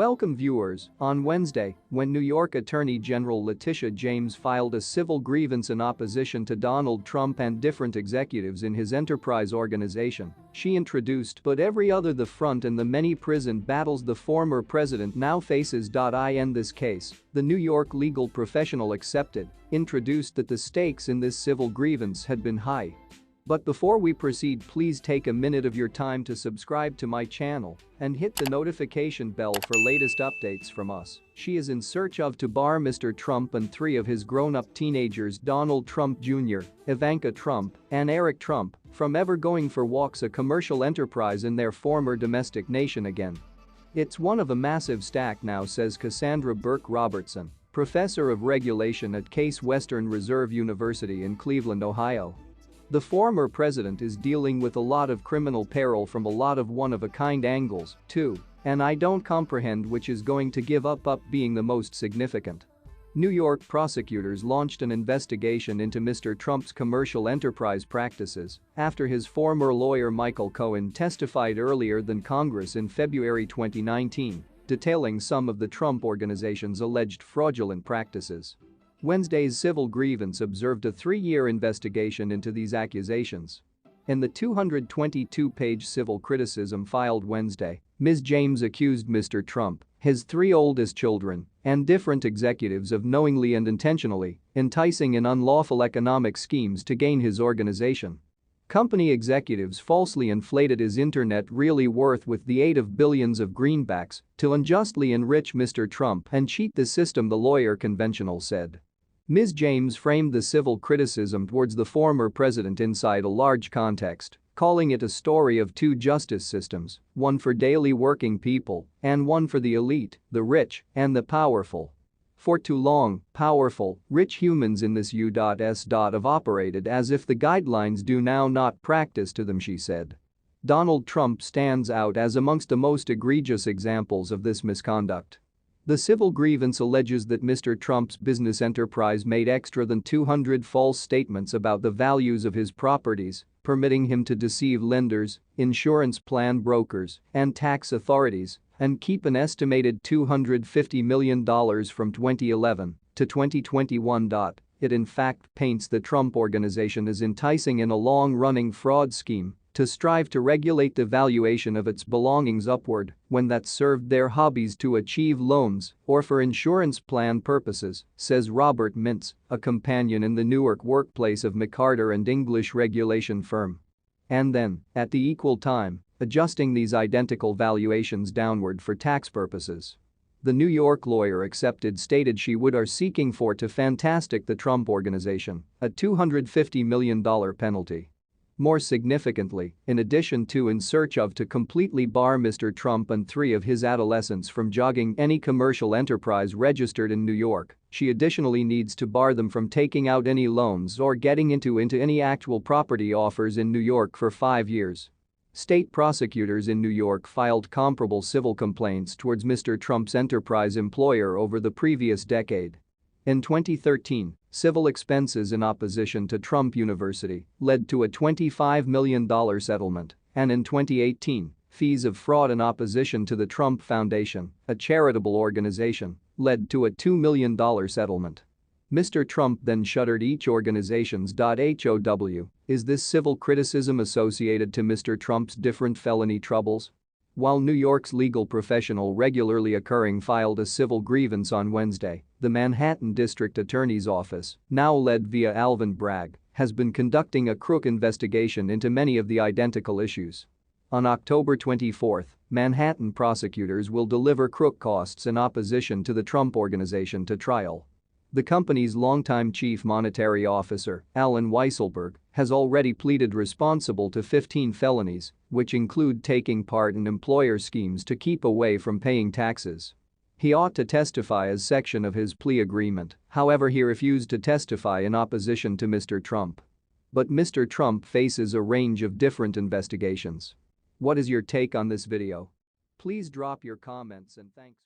Welcome viewers. On Wednesday, when New York Attorney General Letitia James filed a civil grievance in opposition to Donald Trump and different executives in his enterprise organization, she introduced "But every other the front and the many prison battles the former president now faces." In this case, the New York legal professional introduced that the stakes in this civil grievance had been high. But before we proceed, please take a minute of your time to subscribe to my channel and hit the notification bell for latest updates from us. She is in search of to bar Mr. Trump and three of his grown-up teenagers, Donald Trump Jr., Ivanka Trump, and Eric Trump, from ever going for walks a commercial enterprise in their former domestic nation again. It's one of a massive stack now, says Cassandra Burke Robertson, professor of regulation at Case Western Reserve University in Cleveland, Ohio. The former president is dealing with a lot of criminal peril from a lot of one-of-a-kind angles, too, and I don't comprehend which is going to give up being the most significant. New York prosecutors launched an investigation into Mr. Trump's commercial enterprise practices after his former lawyer Michael Cohen testified earlier than Congress in February 2019, detailing some of the Trump Organization's alleged fraudulent practices. Wednesday's civil grievance observed a 3-year investigation into these accusations. In the 222-page civil criticism filed Wednesday, Ms. James accused Mr. Trump, his 3 oldest children, and different executives of knowingly and intentionally enticing in unlawful economic schemes to gain his organization. Company executives falsely inflated his internet really worth with the aid of billions of greenbacks to unjustly enrich Mr. Trump and cheat the system, the lawyer conventional said. Ms. James framed the civil criticism towards the former president inside a large context, calling it a story of 2 justice systems, one for daily working people and one for the elite, the rich, and the powerful. For too long, powerful, rich humans in this U.S. have operated as if the guidelines do now not practice to them, she said. Donald Trump stands out as amongst the most egregious examples of this misconduct. The civil grievance alleges that Mr. Trump's business enterprise made extra than 200 false statements about the values of his properties, permitting him to deceive lenders, insurance plan brokers, and tax authorities, and keep an estimated $250 million from 2011 to 2021. It in fact paints the Trump Organization as enticing in a long-running fraud scheme to strive to regulate the valuation of its belongings upward when that served their hobbies to achieve loans or for insurance plan purposes, says Robert Mintz, a companion in the Newark workplace of McCarter and English regulation firm. And then, at the equal time, adjusting these identical valuations downward for tax purposes. The New York lawyer stated she would are seeking for to fantastic the Trump Organization, a $250 million penalty. More significantly, in addition to in search of to completely bar Mr. Trump and 3 of his adolescents from jogging any commercial enterprise registered in New York, she additionally needs to bar them from taking out any loans or getting into any actual property offers in New York for 5 years. State prosecutors in New York filed comparable civil complaints towards Mr. Trump's enterprise employer over the previous decade. In 2013, civil expenses in opposition to Trump University led to a $25 million settlement, and in 2018, fees of fraud in opposition to the Trump Foundation, a charitable organization, led to a $2 million settlement. Mr. Trump then shuttered each organization's .how. Is this civil criticism associated to Mr. Trump's different felony troubles? While New York's legal professional regularly occurring filed a civil grievance on Wednesday, the Manhattan District Attorney's Office, now led via Alvin Bragg, has been conducting a crook investigation into many of the identical issues. On October 24, Manhattan prosecutors will deliver crook costs in opposition to the Trump Organization to trial. The company's longtime chief monetary officer, Alan Weisselberg, has already pleaded responsible to 15 felonies, which include taking part in employer schemes to keep away from paying taxes. He ought to testify as section of his plea agreement, however he refused to testify in opposition to Mr. Trump. But Mr. Trump faces a range of different investigations. What is your take on this video? Please drop your comments and thanks.